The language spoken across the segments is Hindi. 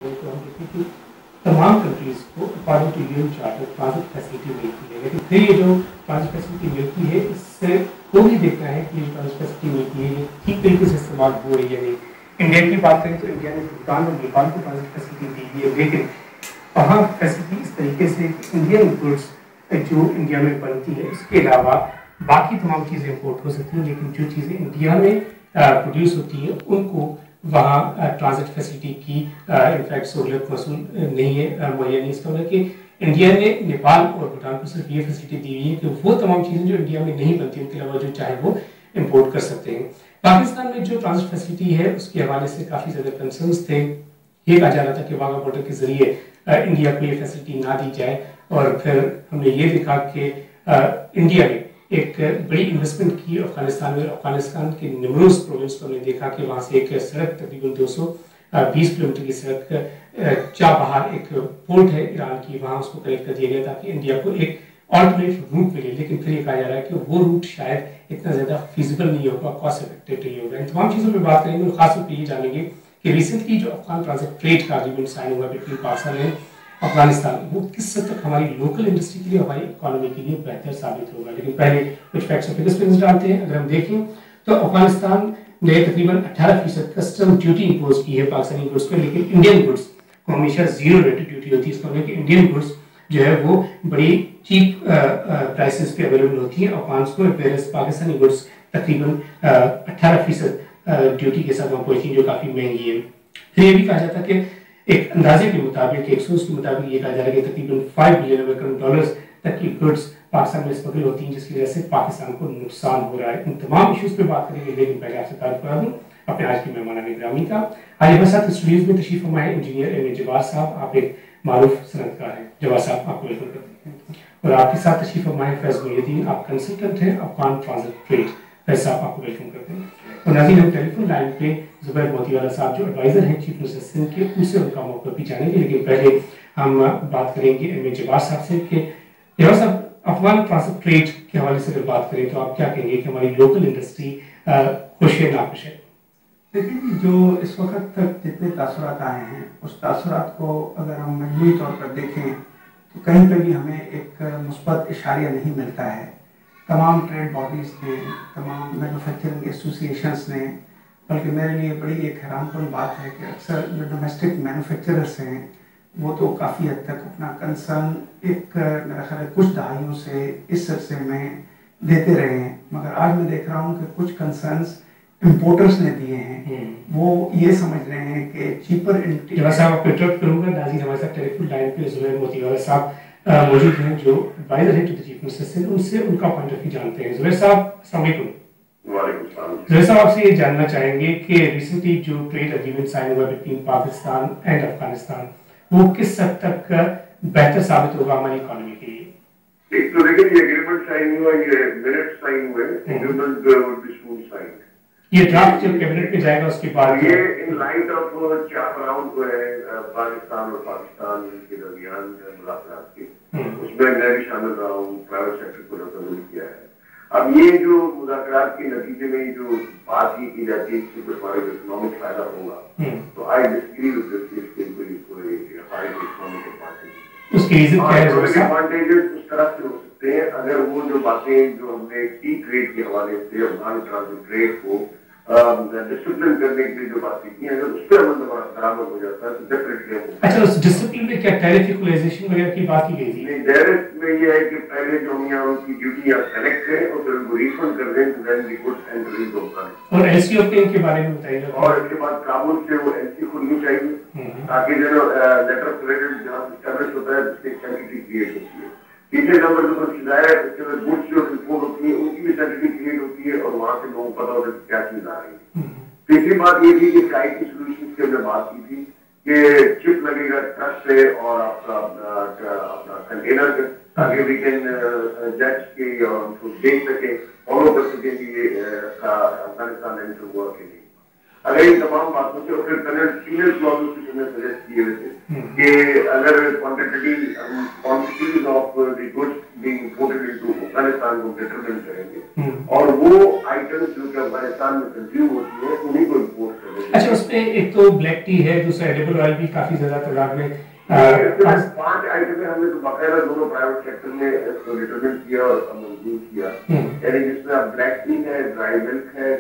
तो हम देखते हैं कि तमाम कंट्रीज़ को according to UN charter transit facility मिलती है, लेकिन फिर ये जो ट्रांजिट फैसिलिटी मिलती है इससे वो भी देखना है कि ये ट्रांजिट फैसिलिटी मिलती है ये ठीक तरीके से इस्तेमाल हो रही है नहीं। इंडिया की बात करें तो इंडिया ने भूटान और नेपाल को ट्रांजिट फैसिलिटी दी हुई है, लेकिन वहाँ फैसिलिटी इस तरीके से इंडियन गुड्स जो इंडिया में बनती है उसके अलावा बाकी तमाम चीज़ें इम्पोर्ट हो सकती हैं, लेकिन जो चीज़ें इंडिया में प्रोड्यूस होती हैं उनको वहाँ ट्रांजिट फैसिलिटी की इनफैक्ट सहूलियत मौसूल नहीं है, मुहैया नहीं। इसका मतलब कि इंडिया ने नेपाल और भूटान को सिर्फ ये फैसिलिटी दी हुई है कि वो तमाम चीज़ें जो इंडिया में नहीं बनती उनके अलावा जो चाहे वो इम्पोर्ट कर सकते हैं। पाकिस्तान में जो ट्रांजिट फैसिलिटी है उसके हवाले से काफ़ी ज़्यादा कंसर्न्स थे। ये कहा जा रहा था कि वाघा बॉर्डर के जरिए इंडिया को ये फैसिलिटी ना दी जाए, और फिर हमने ये देखा कि इंडिया ने एक बड़ी इन्वेस्टमेंट की अफगानिस्तान में। अफगानिस्तान के निमरोज प्रोविंस को हमने देखा कि वहाँ से एक सड़क तकरीबन 220 किलोमीटर की सड़क चाबहार एक पोर्ट है ईरान की, वहाँ उसको कनेक्ट कर दिया गया ताकि इंडिया को एक ऑल्टरनेट रूट मिले। लेकिन फिर ये कहा जा रहा है कि वो रूट शायद इतना ज़्यादा फिजिबल नहीं होगा, कॉस्ट इफेक्टिव नहीं होगा। इन तमाम चीज़ों पर बात करेंगे और खासतौर पर ये जानेंगे कि रिसेंटली जो अफगान ट्रांजिट ट्रेड का अग्रीमेंट साइन हुआ बिटवीन पाकिस्तान एंड अफगानिस्तान, वो किस हद तक हमारी लोकल इंडस्ट्री के लिए, हमारी इकोनॉमी के लिए बेहतर साबित होगा। लेकिन पहले कुछ फैक्ट्स और फिगर्स पे नजर डालते हैं। अगर हम देखें तो अफगानिस्तान ने तकरीबन 18% कस्टम ड्यूटी इंपोज की है पाकिस्तानी गुड्स पर, लेकिन इंडियन गुड्स को हमेशा जीरो रेट ड्यूटी होती है। इसका मतलब कि इंडियन गुड्स जो है वो बड़ी चीप प्राइसेस पे अवेलेबल होती है अफगान को, वेयरएज पाकिस्तानी गुड्स तकरीबन 18% ड्यूटी के साथ वहाँ पहुंची, जो काफ़ी महंगी है। फिर ये भी कहा जाता है कि एक अंदाजे के मुताबिक, एक सोच के मुताबिक ये कहा जा रहा है कि तकरीबन 5 बिलियन अमेरिकन डॉलर्स तक की गुड्स पाकिस्तान में स्मगल होती हैं, जिसकी वजह से पाकिस्तान को नुकसान हो रहा है। इन तमाम इश्यूज पे बात करेंगे, लेकिन पहले आपसे तारीफ करा दूं अपने आज के मेहमान ग्रामी का। आज हमारे साथ स्टूडियोज में तशरीफ फरमा है इंजीनियर एम ए जवाद साहब। आप एक मारूफ सनतकार हैं। जवाद साहब, आपको वेलकम करते हैं। और आपके साथ तशरीफ फरमा है फैज मुहिउद्दीन, आप कंसल्टेंट हैं अफगान ट्रांजिट ट्रेड। फैज साहब, आपको वेलकम करते हैं। और नाज़रीन, हम टेलीफोन लाइन पे जुबैर मोतीवाला साहब जो एडवाइजर हैं चीफ मिनिस्टर सिंध के, उनसे उनका मौका भी जानेंगे। लेकिन पहले हम बात करेंगे एम ए जवाद साहब से कि जवाद साहब, अफगान ट्रांजिट ट्रेड के हवाले से अगर बात करें तो आप क्या कहेंगे कि हमारी लोकल इंडस्ट्री खुश है नाखुश है? देखिए, जो इस वक्त तक जितने तासुरात आए हैं उस तासुरात को अगर हम मजमूई तौर पर देखें तो कहीं पर भी हमें एक मुस्बत इशारिया नहीं मिलता है। तमाम ट्रेड बॉडीज़ ने, तमाम मैन्युफैक्चरिंग एसोसिएशंस ने, बल्कि मेरे लिए बड़ी एक हैरानकुन बात है कि अक्सर जो डोमेस्टिक मैन्युफैक्चरर्स हैं वो तो काफ़ी हद तक अपना कंसर्न एक मेरा ख्याल है कुछ दहाइयों से इस अरसे में देते रहे हैं, मगर आज मैं देख रहा हूँ कि कुछ कंसर्न्स इम्पोर्टर्स ने दिए हैं। वो ये समझ रहे हैं कि चीपर साहब इंटरप्ट करूंगा। नाज़रीन, हमारे साथ टेलीफोन लाइन पे जुबैर मोतीवाला साहब मौजूद हैं जो एडवाइजर हैं to the chief minister Sindh, उनसे उनका पॉइंट ऑफ व्यू जानते हैं। जुबैर साहब, अस्सलाम वालेकुम। जुबैर साहब, आपसे ये जानना चाहेंगे कि रिसेंटली जो ट्रेड एग्रीमेंट साइन हुआ बिटवीन पाकिस्तान एंड अफगानिस्तान, वो किस हद तक बेहतर साबित होगा हमारी इकोनॉमी के लिए? एक तो देखिए, ये एग्रीमेंट साइन हुआ, ये मिनट साइन हुए, agreement will be soon sign. ये ड्राफ्ट जब कैबिनेट में जाएगा उसके बाद ये इन लाइट ऑफ चार राउंड हुए पाकिस्तान और पाकिस्तान के दरमियान मुलाकात की, उसमें मैं भी शामिल रहा हूँ, प्राइवेट सेक्टर को रिप्रेजेंट किया है। अब ये जो मुलाकात के नतीजे में जो बात ही की जाती है कि कुछ हमारे इकोनॉमिक फायदा होगा, तो आई डिसएग्री विद दिस कि कोई हमारे इकोनॉमिक एडवांटेज, उसके रीजन क्या है? एडवांटेजेस उस तरह से हो सकते हैं अगर वो जो बातें जो हमने टी ट्रेड के हवाले से अफगान ट्रांजिट ट्रेड को डिसिप्लिन करने के लिए जो बातें की हैं, अगर उस पर अमल बराबर हो जाता है तो डेफिनेटली। अच्छा, उस डिसिप्लिन में क्या टैरिफ इक्वलाइजेशन वगैरह की बात की गई थी? नहीं, टैरिफ में ये है कि पहले जो हम यहाँ उनकी ड्यूटी या कलेक्ट करें और फिर उनको रिफंड कर दें, then the goods and release होगा। और एलसी ऑफ पे के बारे में बताइए। और इसके बाद काबुल से वो एलसी खुलनी चाहिए ताकि जो लेटर ऑफ क्रेडिट जहाँ एस्टैब्लिश होता है उसकी सेंसिटी क्रिएट होती है। तीसरे नंबर जो खिलाया है उसके बाद गुड्स जो रिपोर्ट होती है उनकी भी सेंसिटी क्रिएट होती है और वहाँ से लोगों को पता होता है क्या चीज आ रही है। तीसरी बात ये थी कि फ्लाइट की सोल्यूशन की हमने बात की थी कि चिप लगेगा ट्रक से और अपना कंटेनर पे, ताकि वी कैन जज के और उनको देख सके, फॉलो कर सके कि ये अफगानिस्तान एंटर हुआ कि नहीं। अगर इन तमाम बातों से और फिर पेनल क्लॉज हमने सजेस्ट किए हुए थे कि अगर quantities of the goods being imported into Afghanistan को डिटरमिन करेंगे और वो आइटम्स जो कि अफगानिस्तान में कंज्यूम होती है उन्हीं को इंपोर्ट करेंगे। अच्छा, उसमें एक तो ब्लैक टी है, दूसरा एडिबल ऑयल भी काफी ज्यादा तादाद में 5 आइटमें हमने तो बाकायदा दोनों प्राइवेट सेक्टर में इसको डिटरमिन किया और मंजूर किया, यानी जिसमें ब्लैक टी है, ड्राई मिल्क है,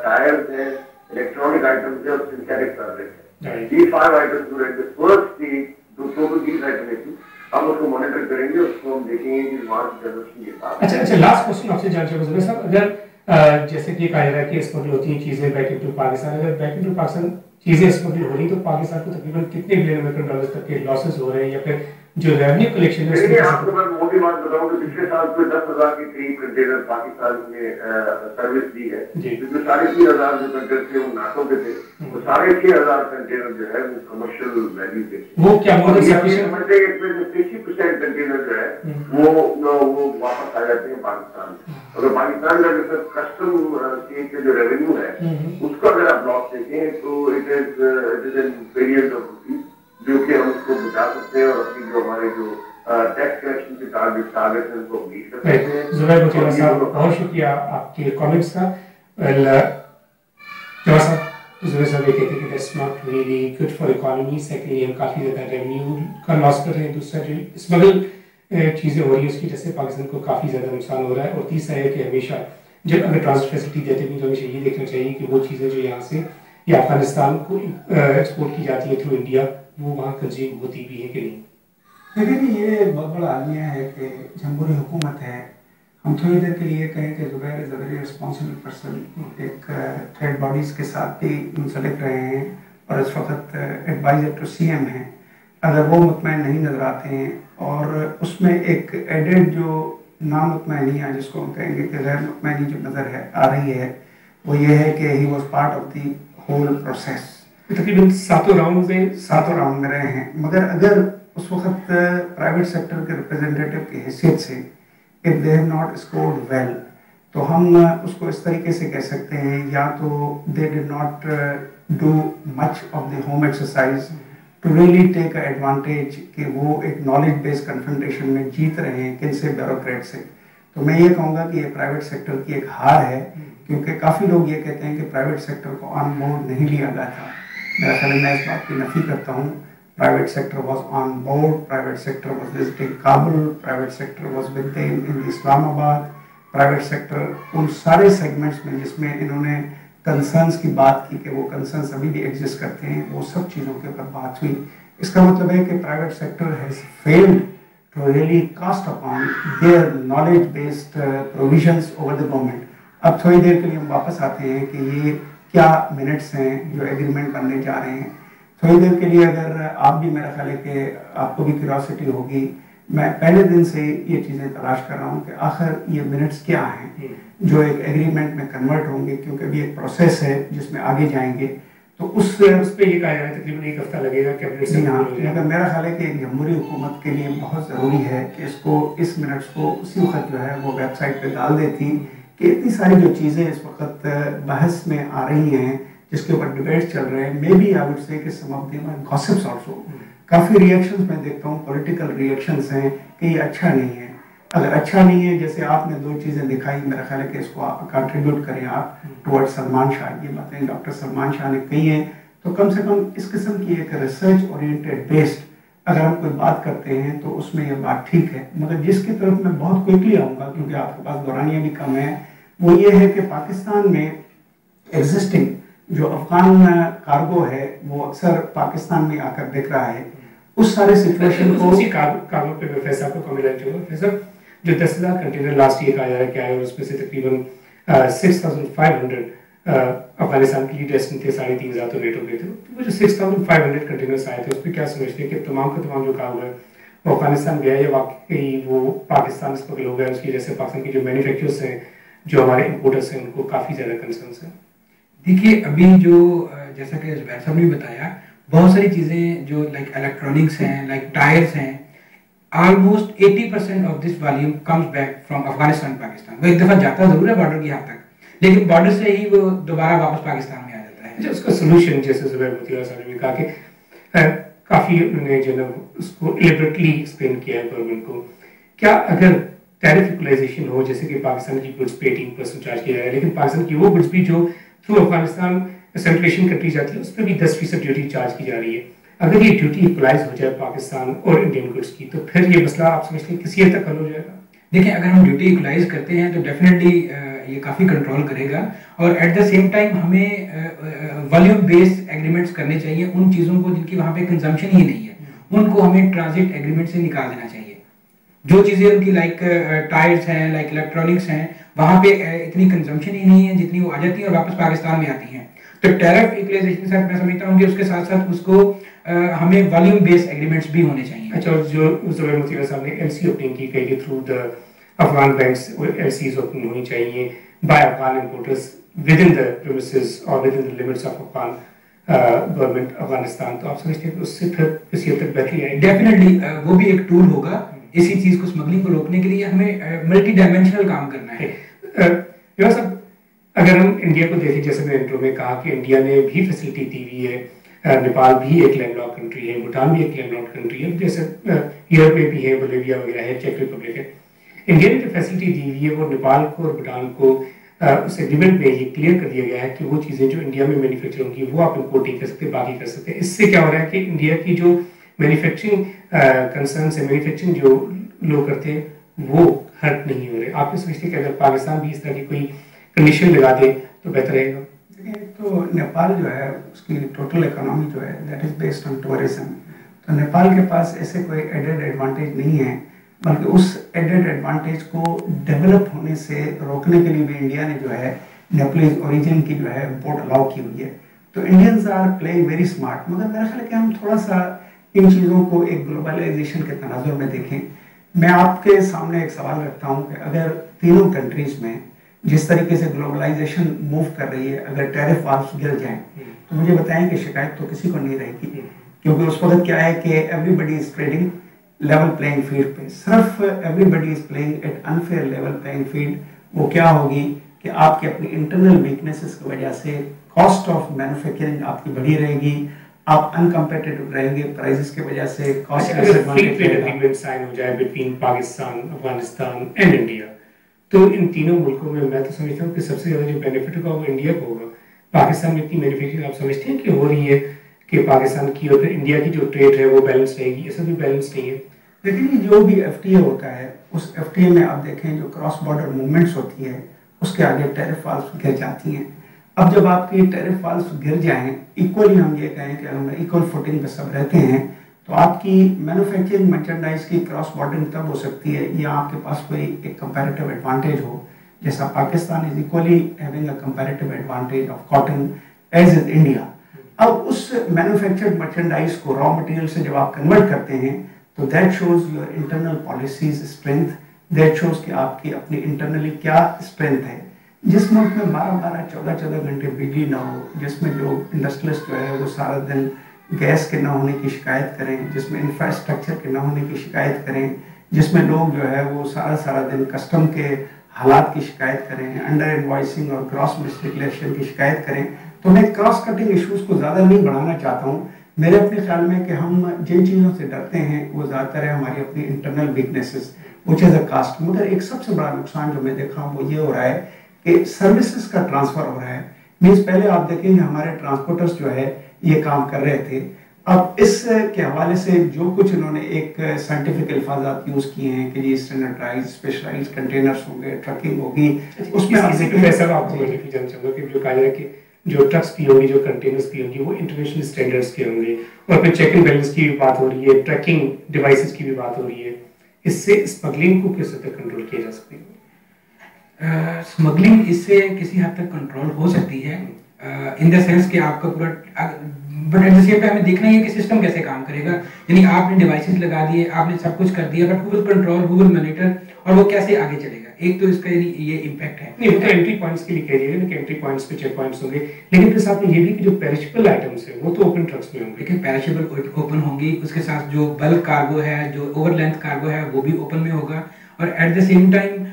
टायर्स है, इलेक्ट्रॉनिक आइटम्स है और सिंथेटिक फैब्रिक है। ये 5 आइटम्स जो है फर्स्ट स्टेज जो टोटल 20 आइटमें थी, हम उसको मॉनिटर करेंगे, उसको हम देखेंगे कि वहाँ की कंजम्पशन के साथ। अच्छा, लास्ट क्वेश्चन आपसे जानना चाहूँगा साहब, अगर जैसे कि कहा जा रहा है कि स्मगल होती हैं चीजें बैक इनटू पाकिस्तान, अगर बैक इनटू पाकिस्तान चीजें स्मगल हो रही तो पाकिस्तान को तकरीबन कितने बिलियन अमेरिकन डॉलर्स तक के लॉसेस हो रहे हैं, या फिर जो रेवेन्यू कलेक्शन है? देखिए, आपको मैं मोटी बात बताऊं कि पिछले साल कोई 10,000 के करीब कंटेनर पाकिस्तान में सर्विस दी है, जो 3,500 जो कंटेनर थे वो नाटो के थे, वो 6,500 कंटेनर जो है वो कमर्शियल वैल्यू के थे। वो क्या समझते हैं इसमें जो 60% कंटेनर जो है वो वापस आ जाते हैं पाकिस्तान में। अगर पाकिस्तान का जैसे कस्टम के जो रेवेन्यू है उसको अगर आप लॉस देखें तो it is an variant of rupees जो कि हम उसको बचा सकते हैं और अपनी जो हमारे जो टैक्स कलेक्शन के टारगेट है उनको मीट कर सकते हैं। जुबैर मुतीला साहब, बहुत शुक्रिया आपके कमेंट्स का। जवाब साहब, जुबैर साहब ये कहते हैं कि that's not really good for economy, secondly हम काफ़ी ज़्यादा रेवेन्यू का लॉस कर रहे हैं, दूसरा जो स्मगल चीज़ें हो रही है उसकी वजह से पाकिस्तान को काफ़ी ज़्यादा नुकसान हो रहा है, और तीसरा है कि हमेशा जब अगर ट्रांसपोर्ट फैसिलिटी देते भी तो हमेशा ये देखना चाहिए कि वो चीज़ें जो यहाँ से या अफगानिस्तान को एक्सपोर्ट की जाती है थ्रू इंडिया वो वहाँ कंज्यूम होती भी है कि नहीं। लेकिन ये बहुत बड़ा आलमिया है कि जमहूरी हुकूमत है, हम थोड़ी देर के लिए कहें कि Zubair is a very responsible person, एक ट्रेड बॉडीज़ के साथ भी मुंसलिक रहे हैं और इस वक्त एडवाइजर टू CM हैं। अगर वो मुतमईन नहीं नजर आते हैं और उसमें एक एडेड जो नामुतमईनियाँ जिसको हम कहेंगे कि गैर मुतमईनी जो नज़र है आ रही है वो ये है कि he was part of the whole process. तकरीबन 7 राउंड में रहे हैं, मगर अगर उस वक्त प्राइवेट सेक्टर के रिप्रेजेंटेटिव की हैसियत से if they have not scored well तो हम उसको इस तरीके से कह सकते हैं या तो they did not do much of the home exercise to really take advantage कि वो एक नॉलेज बेस्ड कन्फ्रंटेशन में जीत रहे हैं किन से ब्यूरोक्रेट से। तो मैं ये कहूँगा कि ये प्राइवेट सेक्टर की एक हार है, क्योंकि काफ़ी लोग ये कहते हैं कि प्राइवेट सेक्टर को ऑन बोर्ड नहीं लिया गया था। मेरा ख्याल मैं इस बात की नफी करता हूँ। Private sector was on board, private sector was visiting Kabul, private sector was with them in Islamabad, private sector उन सारे सेगमेंट्स में जिसमें इन्होंने कंसर्न्स की बात की कि वो कंसर्न्स अभी भी एग्जिस्ट करते हैं, वो सब चीज़ों के ऊपर बात हुई। इसका मतलब है कि private sector has failed to really cast upon their knowledge based provisions over the government. अब थोड़ी देर के लिए हम वापस आते हैं कि ये क्या मिनट्स हैं जो एग्रीमेंट बनने जा रहे हैं। थोड़ी देर के लिए अगर आप भी, मेरा ख्याल है कि आपको भी क्यूरियोसिटी होगी, मैं पहले दिन से ये चीज़ें तलाश कर रहा हूँ कि आखिर ये मिनट्स क्या हैं जो एक एग्रीमेंट में कन्वर्ट होंगे, क्योंकि अभी एक प्रोसेस है जिसमें आगे जाएंगे। तो उस पे ये कहा जा रहा है तकरीबन 1 हफ्ता लगेगा कैबिनेट से। हाँ, मेरा ख्याल है कि जमहूरी हुकूमत के लिए बहुत ज़रूरी है कि इसको इस मिनट्स को उसी वक्त जो है वो वेबसाइट पे डाल देती कि इतनी सारी जो चीज़ें इस वक्त बहस में आ रही हैं जिसके ऊपर डिबेट्स चल रहे हैं, may B I would say कि some of them are gossips also. काफ़ी रिएक्शंस मैं देखता हूँ, पॉलिटिकल रिएक्शंस हैं कि ये अच्छा नहीं है। अगर अच्छा नहीं है, जैसे आपने 2 चीज़ें दिखाई, मेरा ख्याल है कि इसको आप कंट्रीब्यूट करें आप टुवर्ड सलमान शाह। ये बातें डॉक्टर सलमान शाह ने कही हैं, तो कम से कम इस किस्म की एक रिसर्च ओरिएंटेड बेस्ड अगर हम कोई बात करते हैं तो उसमें ये बात ठीक है। मगर जिसकी तरफ मैं बहुत क्विकली आऊँगा, क्योंकि आपके पास दौरानियाँ भी कम है, वो ये है कि पाकिस्तान में एग्जिस्टिंग जो अफगान कार्गो है वो अक्सर पाकिस्तान में आकर बिक रहा है। उस सारे सिचुएशन को उसी कार्गो पे फैसला को कमेंट जो 10,000 कंटेनर लास्ट ईयर का आया है और उसमें से तकरीबन 6,500 अफगानिस्तान के लिए डेस्टिन थे, 3,500 तो रेट हो गए थे। तो वो जो 6,500 कंटेनर्स आए थे उस पर क्या समझते हैं कि तमाम का तमाम जो काम है वो अफगानिस्तान गया या वाकई वो पाकिस्तान से पकड़ हो गया, उसकी वजह से पाकिस्तान के जो मैन्युफैक्चरर्स हैं, जो हमारे इंपोर्टर्स हैं, उनको काफ़ी ज़्यादा कंसर्न्स हैं। देखिए, अभी जो जैसा कि जुबैर साहब ने बताया, बहुत सारी चीज़ें जो लाइक इलेक्ट्रॉनिक्स हैं, लाइक टायर्स हैं, almost 80% of this volume comes back from Afghanistan Pakistan. वो एक दफ़ा जाता ज़रूर है बॉर्डर की हद तक, लेकिन बॉर्डर से ही वो दोबारा वापस पाकिस्तान में आ जाता है। उसका सोल्यूशन, जैसे जुबैर मुतीला साहब ने कहा कि काफ़ी उन्होंने जो ना उसको इलेबरेटली एक्सप्लेन किया है गवर्नमेंट को। क्या अगर टैरिफ इक्वलाइजेशन हो, जैसे कि पाकिस्तान की गुड्स पे 18% चार्ज किया जाए, लेकिन पाकिस्तान की वो गुड्स भी जो through Afghanistan central Asian country जाती है उस पर भी 10% ड्यूटी चार्ज की जा रही है। अगर ये ड्यूटी इक्वलाइज हो जाए पाकिस्तान और इंडियन गुड्स की, तो फिर ये मसला आप समझते हैं किसी हद तक हल हो जाएगा? देखिए, अगर हम ड्यूटी इक्वलाइज करते हैं तो डेफिनेटली ये काफ़ी कंट्रोल करेगा, और एट द सेम टाइम हमें वॉल्यूम बेस्ड एग्रीमेंट्स करने चाहिए उन चीज़ों को जिनकी वहाँ पे कंजम्पशन ही नहीं है, उनको हमें ट्रांजिट एग्रीमेंट से निकाल देना चाहिए। जो चीज़ें उनकी लाइक टायर्स हैं, लाइक इलेक्ट्रॉनिक्स हैं, वहाँ पे इतनी कंजम्पशन ही नहीं है जितनी वो आ जाती है और वापस पाकिस्तान में आती हैं। तो टैरिफ इक्वलाइजेशन के साथ मैं समझता हूँ कि उसके साथ साथ उसको हमें वॉल्यूम बेस्ड एग्रीमेंट्स भी होने चाहिए। अच्छा, और जो ज़ुबैर मुतीरा साहब ने एलसी ओपनिंग की कही through the Afghan banks, LCs open होनी चाहिए by Afghan importers within the premises और within the limits of Afghan government Afghanistan, तो आप समझते हैं कि उससे फिर किसी हद तक बेहतरी आएगी? डेफिनेटली वो भी एक टूल होगा इसी चीज को, स्मगलिंग को रोकने के लिए हमें मल्टी डायमेंशनल काम करना है। सब अगर हम इंडिया को देखें, जैसे मैं इंट्रो में कहा कि इंडिया ने भी फैसिलिटी दी हुई है, नेपाल भी एक लैंडलॉक कंट्री है, भूटान भी एक लैंडलॉक कंट्री है, जैसे यूरोप में भी है, बोलिविया वगैरह है, चेक रिपब्लिक है। इंडिया ने जो फैसिलिटी दी हुई है वो नेपाल को और भूटान को उस एग्रीमेंट में ये क्लियर कर दिया गया है कि वो चीज़ें जो इंडिया में मैन्युफैक्चर होंगी वो आप इम्पोर्ट नहीं कर सकते, बाकी कर सकते हैं। इससे क्या हो रहा है कि इंडिया की जो मैन्युफैक्चरिंग कंसर्न है, मैन्युफैक्चरिंग जो लोग करते हैं वो हर्ट नहीं हो रहे। आप समझते हैं कि अगर पाकिस्तान भी इस तरह की कोई कंडीशन लगा दे तो बेहतर रहेगा? तो नेपाल जो है उसकी टोटल इकोनॉमी जो है that is based on tourism. तो नेपाल के पास ऐसे कोई एडेड एडवांटेज नहीं है, बल्कि उस एडेड एडवांटेज को डेवलप होने से रोकने के लिए भी इंडिया ने जो है नेपलीज ओरिजिन की जो है इम्पोर्ट अलाउ की हुई है। तो Indians are playing very smart, मगर मेरा ख्याल है कि हम थोड़ा सा इन चीज़ों को एक ग्लोबलाइजेशन के तनाजुर में देखें। मैं आपके सामने एक सवाल रखता हूँ कि अगर तीनों कंट्रीज में जिस तरीके से ग्लोबलाइजेशन मूव कर रही है, अगर टैरिफ वाल्व्स गिर जाएं तो मुझे बताएं कि शिकायत तो किसी को नहीं रहेगी, क्योंकि उस वक्त क्या है कि everybody is trading level playing field पे। सिर्फ everybody is playing at unfair level playing field. वो क्या होगी कि आपकी अपनी इंटरनल वीकनेसेस की वजह से कॉस्ट ऑफ मैन्युफैक्चरिंग आपकी बढ़ी रहेगी, आप अनकम्पिटिटिव रहेंगे प्राइसेस की वजह से। कॉस्ट एग्रीमेंट साइन हो जाए between Pakistan, Afghanistan and India, तो इन तीनों मुल्कों में मैं तो समझता हूँ कि सबसे ज्यादा जो बेनिफिट होगा वो इंडिया को होगा। पाकिस्तान में इतनी मैन्युफैक्चरिंग आप समझते हैं कि हो रही है कि पाकिस्तान की और फिर इंडिया की जो ट्रेड है वो बैलेंस रहेगी? ऐसा भी बैलेंस नहीं है। लेकिन जो भी एफटीए होता है उस एफटीए में आप देखें जो क्रॉस बॉर्डर मूवमेंट्स होती है उसके आगे टैरिफ वाल्व्स गिर जाती हैं। अब जब आपकी टैरिफ वाल्व्स गिर जाएं, इक्वली हम ये कहें कि हम इक्वल फुटिंग पे सब रहते हैं, तो आपकी मैन्युफैक्चरिंग मर्चेंडाइज की क्रॉस बॉर्डरिंग तब हो सकती है या आपके पास कोई एक कंपैरेटिव एडवांटेज हो, जैसा Pakistan is equally having a comparative advantage of cotton as is India. अब उस मैन्युफैक्चर्ड मर्चेंडाइज को रॉ मटेरियल से जब आप कन्वर्ट करते हैं तो that shows your internal policies strength, that shows कि आपकी अपनी इंटरनली क्या स्ट्रेंथ है। जिस मुल्क में 12-12, 14-14 घंटे बिजली ना हो, जिसमें जो इंडस्ट्रियलिस्ट जो है वो सारा दिन गैस के ना होने की शिकायत करें, जिसमें इंफ्रास्ट्रक्चर के ना होने की शिकायत करें, जिसमें लोग जो है वो सारा दिन कस्टम के हालात की शिकायत करें, अंडर इनवॉइसिंग और क्रॉस मिसडिक्लेरेशन की शिकायत करें, तो मैं क्रॉस कटिंग इश्यूज को ज़्यादा नहीं बढ़ाना चाहता हूँ। मेरे अपने ख्याल में कि हम जिन चीज़ों से डरते हैं वो ज़्यादातर है हमारी अपनी internal weaknesses which is a cost. मगर एक सबसे बड़ा नुकसान जो मैं देखा हूँ वो ये हो रहा है कि सर्विसेज का ट्रांसफ़र हो रहा है। मीन्स पहले आप देखेंगे हमारे ट्रांसपोर्टर्स जो है ये काम कर रहे थे, अब इसके हवाले से जो कुछ इन्होंने एक साइंटिफिक अल्फाजात यूज़ किए हैं कि ये स्टैंडर्डाइज स्पेशलाइज्ड कंटेनर्स होंगे, ट्रकिंग होगी, उसमें जो कहा जाए कि जो ट्रक्स की होंगी, जो कंटेनर्स की होंगी वो इंटरनेशनल स्टैंडर्ड्स के होंगे, और फिर चेक एंड बैलेंस की भी बात हो रही है, ट्रैकिंग डिवाइसेस की भी बात हो रही है। इससे स्मगलिंग को किस हद तक कंट्रोल किया जा सकता है? स्मगलिंग इससे किसी हद तक कंट्रोल हो सकती है इन द सेंस कि आपका पूरा, but at the same time हमें देखना है कि सिस्टम कैसे काम करेगा। यानी आपने डिवाइसेस लगा दिए, आपने सब कुछ कर दिया, but Google control, Google monitor, और वो कैसे आगे चलेगा? एक तो इसका ये इम्पैक्ट है। नहीं, वो तो एंट्री पॉइंट्स के लिए कह रही है कि एंट्री पॉइंट्स पे चेक पॉइंट्स होंगे, लेकिन फिर साथ में ये भी कि जो पेरिशेबल आइटम्स है वो तो ओपन ट्रक्स में होंगे। लेकिन पेरिशेबल ओपन होंगी, उसके साथ जो बल्क कार्गो है, जो ओवर लेंथ कार्गो है वो भी ओपन में होगा, और एट द सेम टाइम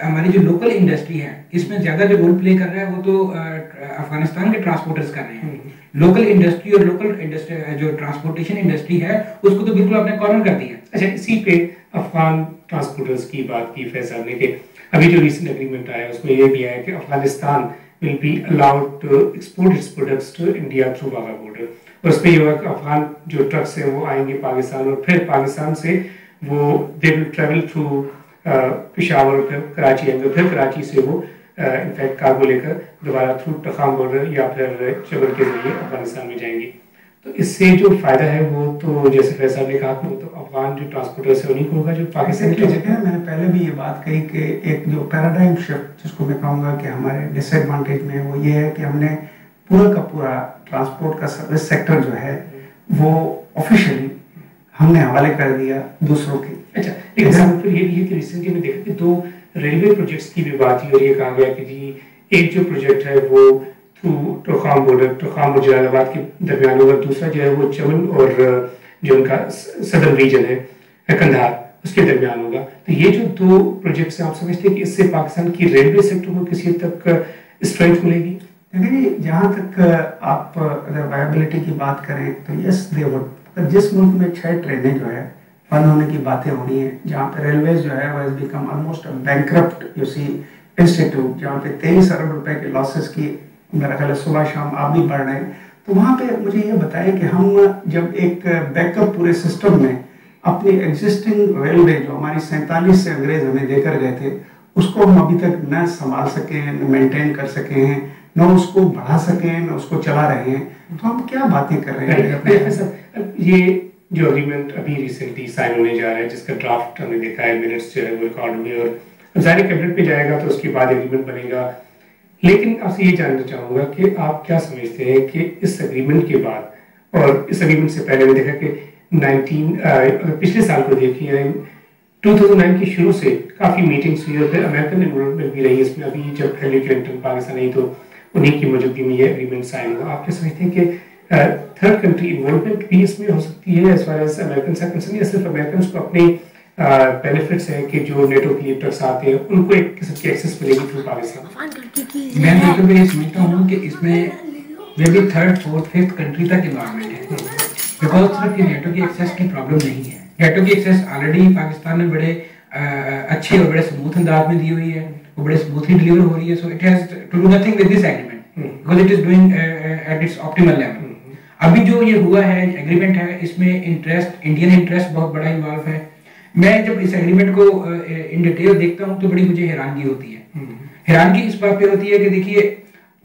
हमारी जो लोकल इंडस्ट्री है इसमें ज़्यादा जो रोल प्ले कर रहा है वो तो अफगानिस्तान के ट्रांसपोर्टर्स कर रहे हैं। लोकल इंडस्ट्री और लोकल इंडस्ट्री जो ट्रांसपोर्टेशन इंडस्ट्री है उसको तो बिल्कुल आपने कॉर्नर कर दिया। अच्छा, इसी पे अफगान ट्रांसपोर्टर्स की बात की फैज साहब ने कि अभी जो रिसेंट एग्रीमेंट आया उसमें यह भी है कि Afghanistan will be allowed to export its products to India through Wagah border, और उस पर यह हुआ कि अफगान जो ट्रक्स हैं वो आएंगे पाकिस्तान, और फिर पाकिस्तान से वो they will travel through Peshawar, फिर कराची आएंगे, फिर कराची से वो इनफैक्ट कार्गो लेकर दोबारा थ्रू टखाम बॉर्डर या फिर चबल के जरिए अफगानिस्तान में जाएंगे। तो इससे जो फायदा है वो तो जैसे फैज साहब ने कहा कि तो अफगान जो ट्रांसपोर्टर्स है उन्हीं को होगा जो पाकिस्तान की जगह। मैंने पहले भी ये बात कही कि एक जो पैराडाइम शिफ्ट जिसको मैं कहूँगा कि हमारे डिसएडवांटेज में वो ये है कि हमने पूरा का पूरा ट्रांसपोर्ट का सर्विस सेक्टर जो है वो ऑफिशियली हमने हवाले कर दिया दूसरों के। अच्छा, एक एग्जाम्पल फिर ये भी है कि रिसेंटली मैंने देखा कि 2 रेलवे प्रोजेक्ट्स की भी बात हुई और ये कहा गया कि जी एक जो प्रोजेक्ट है वो थ्रू टोखाम बॉर्डर, टोखाम और जलालाबाद के दरमियान होगा, दूसरा जो है वो चवन और जो उनका सदर्न रीजन है कंधार उसके दरमियान होगा। तो ये जो 2 प्रोजेक्ट्स हैं, आप समझते हैं कि इससे पाकिस्तान की रेलवे सेक्टर को किसी हद तक स्ट्रेंथ मिलेगी? देखिए, जहाँ तक आप अगर वायबिलिटी की बात करें तो यस दे वुड। जिस मुल्क में 6 ट्रेनें जो है बंद होने की बातें हो रही हैं, जहाँ पे रेलवेज जो है वो has become almost bankrupt you see institute, जहाँ पे 23 अरब रुपए के लॉसेस की मेरा ख्याल है सुबह शाम आप भी पढ़ रहे हैं, तो वहाँ पे मुझे ये बताएं कि हम जब एक बैकअप पूरे सिस्टम में अपनी एग्जिस्टिंग रेलवे जो हमारी 47 से अंग्रेज हमें देकर गए थे उसको हम अभी तक न संभाल सके हैं, न मेंटेन कर सके हैं, न उसको बढ़ा सके हैं, न उसको चला रहे हैं, तो हम क्या बातें कर रहे हैं? ये जो एग्रीमेंट अभी रिसेंटली साइन होने जा रहा है जिसका ड्राफ्ट हमने देखा है, मिनट्स जो है वो रिकॉर्ड हुए और जाहिर कैबिनेट पे जाएगा तो उसके बाद एग्रीमेंट बनेगा। लेकिन आपसे ये जानना चाहूँगा कि आप क्या समझते हैं कि इस एग्रीमेंट के बाद और इस एग्रीमेंट से पहले मैंने देखा कि पिछले साल को देखिए 2009 के शुरू से काफ़ी मीटिंग्स हुई और फिर अमेरिकन इन्वॉल्वमेंट भी रही इसमें। अभी जब हिलेरी क्लिंटन पाकिस्तान आई तो उन्हीं की मौजूदगी में ये एग्रीमेंट साइन हुआ। आप क्या समझते हैं कि थर्ड कंट्री इन्वॉल्वमेंट भी इसमें हो सकती है एज फार एज अमेरिकन से कंसर्न, या सिर्फ अमेरिकन को अपने बेनिफिट्स हैं कि जो नेटो के लिए ट्रक्स आते हैं उनको एक किस्म की एक्सेस मिलेगी थ्रू पाकिस्तान? मैं तो ये समझता हूँ कि इसमें may be 3rd 4th 5th country तक इन्वॉल्वमेंट है, बिकॉज सिर्फ ये नेटो की एक्सेस की प्रॉब्लम नहीं है। नेटो की एक्सेस ऑलरेडी पाकिस्तान ने बड़े अच्छे और बड़े स्मूथ अंदाज में दी हुई है, वो बड़े स्मूथली डिलीवर हो रही है। So it has to do nothing with this agreement because it is doing at its optimal level. अभी जो ये हुआ है एग्रीमेंट है इसमें इंटरेस्ट, इंडियन इंटरेस्ट बहुत बड़ा इन्वॉल्व है। मैं जब इस एग्रीमेंट को इन डिटेल देखता हूँ तो बड़ी मुझे हैरानगी होती है। हैरानगी इस बात पे होती है कि देखिए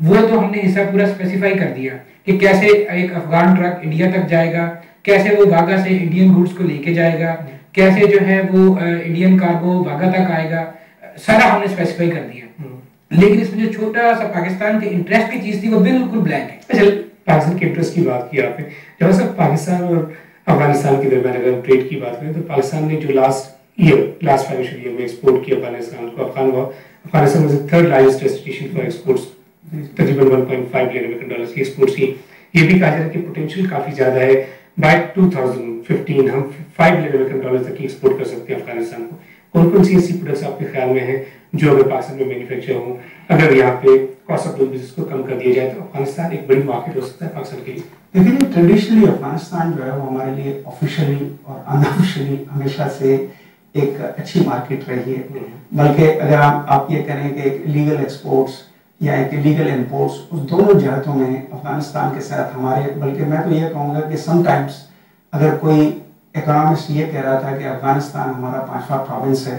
वो तो हमने हिस्सा पूरा स्पेसिफाई कर दिया कि कैसे एक अफगान ट्रक इंडिया तक जाएगा, कैसे वो वाघा से इंडियन गुड्स को लेके जाएगा, कैसे जो है वो इंडियन कार्गो वाघा तक आएगा, सारा हमने स्पेसिफाई कर दिया। लेकिन इसमें जो छोटा सा पाकिस्तान के इंटरेस्ट की चीज थी वो बिल्कुल ब्लैंक है। अच्छा, पाकिस्तान के इंटरेस्ट की बात की आपने, जब सब पाकिस्तान और अफगानिस्तान के दरमियान अगर ट्रेड की बात करें तो पाकिस्तान ने जो लास्ट फाइनेंशियल ईयर में एक्सपोर्ट किया अफगानिस्तान को, Afghanistan was the 3rd largest destination for exports, तकरीबन 1.5 बिलियन अमेरिकन डॉलर्स की एक्सपोर्ट्स की। ये भी कहा जा रहा है कि पोटेंशियल काफी ज्यादा है, बाय 2015 हम 5 बिलियन अमेरिकन डॉलर तक की एक्सपोर्ट कर सकते हैं अफगानिस्तान को। कौन कौन सी ऐसी प्रोडक्ट्स आपके ख्याल में हैं जो अगर पाकिस्तान में मैन्युफैक्चर हो, अगर यहाँ पे कॉस्ट ऑफ डूइंग बिजनेस को कम कर दिया जाए तो अफगानिस्तान एक बड़ी मार्केट हो सकता है पाकिस्तान के लिए? देखिए, ट्रेडिशनली अफगानिस्तान जो है वो हमारे लिए ऑफिशियली और अनऑफिशियली हमेशा से एक अच्छी मार्केट रही है। बल्कि अगर आप ये करें कि एक लीगल एक्सपोर्ट्स या एक लीगल इंपोर्ट्स, उस दोनों जहतों में अफगानिस्तान के साथ हमारे, बल्कि मैं तो ये कहूँगा कि समटाइम्स अगर कोई इकोनॉमिस्ट ये कह रहा था कि अफगानिस्तान हमारा 5वां प्रोविंस है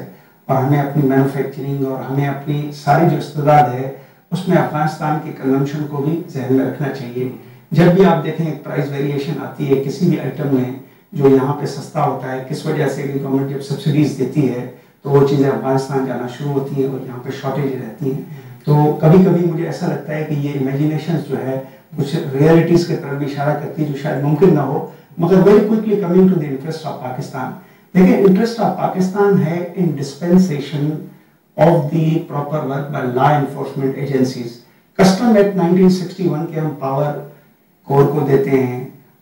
और हमें अपनी मैन्युफैक्चरिंग और हमें अपनी सारी जो इस्तेदाद है उसमें अफगानिस्तान की कंजम्पशन को भी जहन में रखना चाहिए। जब भी आप देखें एक प्राइस वेरिएशन आती है किसी भी आइटम में जो यहाँ पे सस्ता होता है, किस वजह से कि गवर्नमेंट जब सब्सिडीज देती है तो वो चीज़ें अफगानिस्तान जाना शुरू होती हैं और यहाँ पे शॉर्टेज रहती हैं। तो कभी कभी मुझे ऐसा लगता है कि ये इमेजिनेशन जो है कुछ रियलिटीज़ की तरफ भी इशारा करती है जो शायद मुमकिन ना हो, मगर very quickly coming to the interest of Pakistan. देखिए, इंटरेस्ट ऑफ पाकिस्तान है in dispensation of the proper work by law enforcement agencies. Custom act 1961 के हम पावर कोर को देते हैं,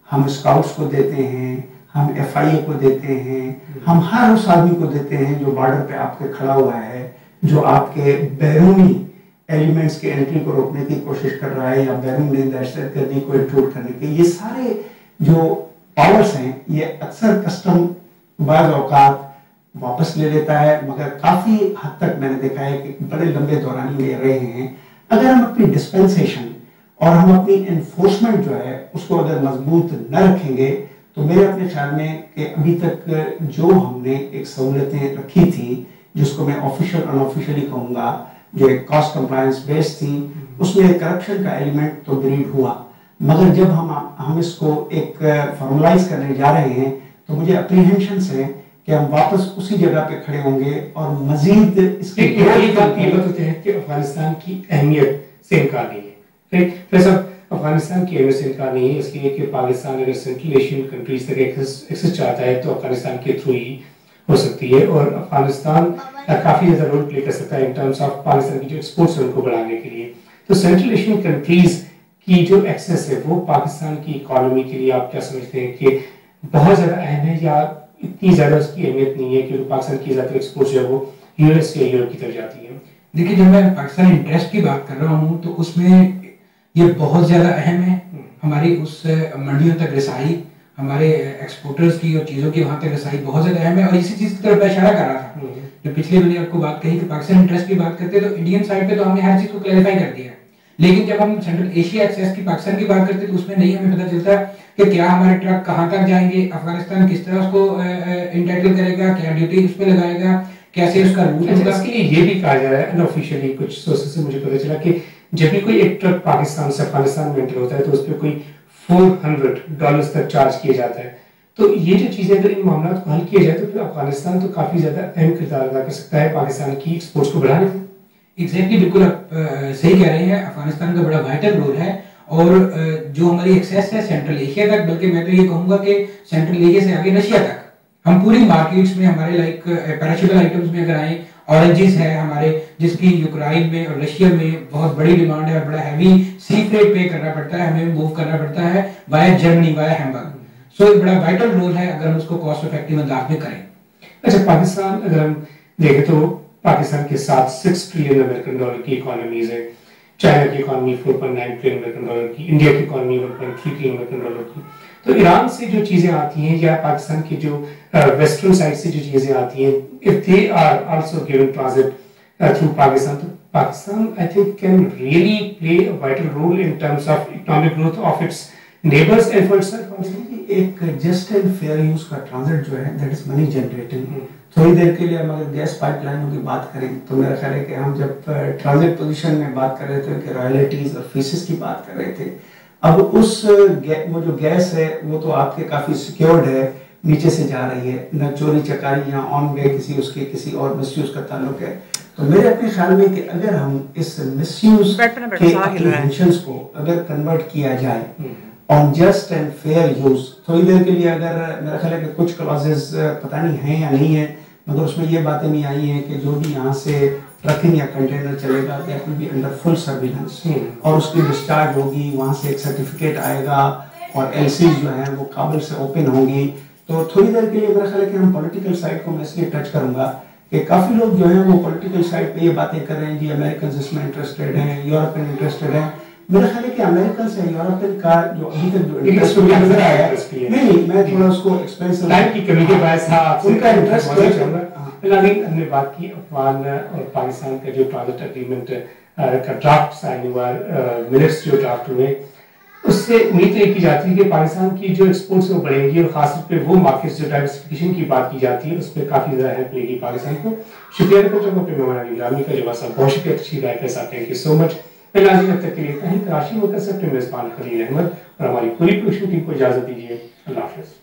हम स्काउट्स को देते हैं, हम FIA को देते हैं, हम हर उस आदमी को देते हैं जो बॉर्डर पे आपके खड़ा हुआ है, जो आपके बैरूनी एलिमेंट्स के एंट्री को रोकने की कोशिश कर रहा है या बैरून ने दहशत गर्दी को इंक्लूड करने के, ये सारे जो पावर्स हैं ये अक्सर कस्टम बाज़ औकात वापस ले लेता है, मगर काफी हद तक मैंने देखा है कि बड़े लंबे दौरानी ले रहे हैं। अगर हम अपनी डिस्पेंसेशन और हम अपनी एनफोर्समेंट जो है उसको अगर मजबूत न रखेंगे तो मेरे अपने ख्याल में कि अभी तक जो हमने एक सहूलतें रखी थी जिसको मैं ऑफिशियल अनऑफिशियली कहूँगा, जो एक कॉस्ट कंप्लायंस बेस्ड थी, उसमें करप्शन का एलिमेंट तो ब्रीड हुआ, मगर जब हम इसको एक फॉर्मलाइज करने जा रहे हैं तो मुझे अप्रीहेंशन है कि हम वापस उसी जगह पे खड़े होंगे और मजीद इसके ये बात होती है कि अफगानिस्तान की अहमियत से इनकार नहीं है, फिर सब अफगानिस्तान की अहमियत से इनकार नहीं है, इसलिए कि पाकिस्तान अगर सेंट्रल एशियन कंट्रीज तक एक्सेस चाहता है तो अफगानिस्तान के थ्रू ही हो सकती है, और अफगानिस्तान काफी ज्यादा रोल प्ले कर सकता है इन टर्म्स ऑफ पाकिस्तान की जो एक्सपोर्ट्स है उनको बढ़ाने के लिए। तो सेंट्रल एशियन कंट्रीज की जो एक्सेस है वो पाकिस्तान की इकोनॉमी के लिए आप क्या समझते हैं कि बहुत ज्यादा अहम है या इतनी ज्यादा उसकी अहमियत नहीं है, क्योंकि पाकिस्तान की ज्यादातर एक्सपोर्ट जो है वो यूएस या यूरोप की तरफ जाती है? देखिए, जब मैं पाकिस्तान इंटरेस्ट की बात कर रहा हूँ तो उसमें ये बहुत ज्यादा अहम है, हमारी उस मंडियों तक रसाई, हमारे एक्सपोर्टर्स की और चीजों की वहां तक रसाई बहुत ज्यादा अहम है। और इसी चीज की तरफ मैं इशारा कर रहा था जो पिछले मैंने आपको बात कही कि पाकिस्तान इंटरेस्ट की बात करते हैं तो इंडियन साइड पे तो हमने हर चीज को क्लैरिफाई कर दिया, लेकिन जब हम सेंट्रल एशिया एक्सेस की पाकिस्तान की बात करते हैं तो उसमें नहीं हमें पता चलता कि क्या हमारे ट्रक कहाँ तक जाएंगे, अफगानिस्तान किस तरह उसको इंटाइटल करेगा, क्या ड्यूटी उस पर लगाएगा, कैसे उसका रूट होगा। इसके लिए ये भी कहा जा रहा है अनऑफिशियली, कुछ सोर्सेस से मुझे पता चला कि जब भी कोई एक ट्रक पाकिस्तान से अफगानिस्तान में एंटर होता है तो उस पर कोई $400 तक चार्ज किया जाता है। तो ये जो चीजें अगर इन मामलों को हल किया जाए तो फिर अफगानिस्तान तो काफी ज्यादा अहम किरदार अदा कर सकता है पाकिस्तान की एक्सपोर्ट्स को बढ़ाने में। एग्जैक्टली, बिल्कुल आप सही कह रहे हैं, अफगानिस्तान का बड़ा वाइटल रोल है। और जो हमारी एक्सेस है सेंट्रल एशिया तक, बल्कि मैं तो ये कहूंगा कि सेंट्रल एशिया से आगे रशिया तक, हम पूरी मार्केट्स में हमारे लाइक पैराशूटल आइटम्स में अगर आए, ऑरेंजेस है हमारे जिसकी यूक्रेन में और रशिया में बहुत बड़ी डिमांड है और बड़ा हैवी सी फ्रेट पे करना पड़ता है, हमें मूव करना पड़ता है वाया जर्मनी, वाया हैम्बर्ग। सो एक बड़ा वाइटल रोल है अगर हम उसको कॉस्ट इफेक्टिव अंदाज में करें। अच्छा, पाकिस्तान अगर हम देखें तो पाकिस्तान के साथ $6 ट्रिलियन अमेरिकन डॉलर की इकोनॉमीज है, चाइना की इकोनॉमी $4.9 ट्रिलियन अमेरिकन डॉलर की, इंडिया की इकोनॉमी $1.3 ट्रिलियन अमेरिकन डॉलर की। तो ईरान से जो चीजें आती हैं या पाकिस्तान की जो वेस्टर्न साइड से जो चीजें आती हैं, if they are also given transit through Pakistan, तो Pakistan I think can really play a vital role in terms of economic growth of its neighbours and for itself. एक जस्ट एंड फेयर यूज का ट्रांजिट जो है दैट इज मनी जनरेटिंग। थोड़ी देर के लिए हम अगर गैस पाइपलाइनों की बात करें तो मेरा ख्याल है कि हम जब ट्रांजिट पोजीशन में बात कर रहे थे कि रॉयल्टीज और फीसेस की बात कर रहे थे, अब वो जो गैस है वो तो आपके काफी सिक्योर्ड है, नीचे से जा रही है, न चोरी चकारी या ऑन वे किसी और मिसयूज का ताल्लुक है। तो मेरे अपने ख्याल में कि अगर हम इस मिसयूज के एप्लीकेशंस को अगर कन्वर्ट किया जाए on just and fair use, थोड़ी देर के लिए अगर मेरा ख्याल है कि कुछ क्लॉजेस पता नहीं है या नहीं है, मगर उसमें ये बातें नहीं आई हैं कि जो भी यहाँ से ट्रकिंग या कंटेनर चलेगा that will be under full surveillance, और उसकी डिस्चार्ज होगी, वहाँ से एक सर्टिफिकेट आएगा और एलसीज जो है वो काबुल से ओपन होंगी। तो थोड़ी देर के लिए मेरा ख्याल है कि हम पॉलिटिकल साइड को मैं इसलिए टच करूंगा कि काफी लोग जो हैं वो पॉलिटिकल साइड पे ये बातें कर रहे हैं जी अमेरिकन इसमें इंटरेस्टेड हैं, यूरोपियन इंटरेस्टेड हैं। मेरा ख्याल है कि अमेरिकन से यूरोपियन का जो अभी तक जो इंटरेस्ट नजर आया है, नहीं मैं थोड़ा उसको एक्सप्लेन टाइम की कमी के बाद उनका इंटरेस्ट हमने बात की अफगान और पाकिस्तान का जो ट्रांजिट एग्रीमेंट का ड्राफ्ट साइन हुआ, मिनट्स जो ड्राफ्ट हुए, उससे उम्मीद ये की जाती है कि पाकिस्तान की जो एक्सपोर्ट्स वो बढ़ेंगी और खासतौर पे वो मार्केट्स जो डाइवर्सिफिकेशन की बात की जाती है उस पर काफी ज्यादा हेल्प मिलेगी पाकिस्तान को। शुक्रिया रिपोर्टर अपने मेहमान गिरामी का जवाब साहब, बहुत शुक्रिया, अच्छी राय के साथ, थैंक यू सो मच। पहला दिन अब तक के लिए इतना ही। कराची में से अपने मेजबान खलील अहमद और हमारी पूरी प्रोडक्शन टीम को इजाजत दीजिए। अल्लाह हाफिज।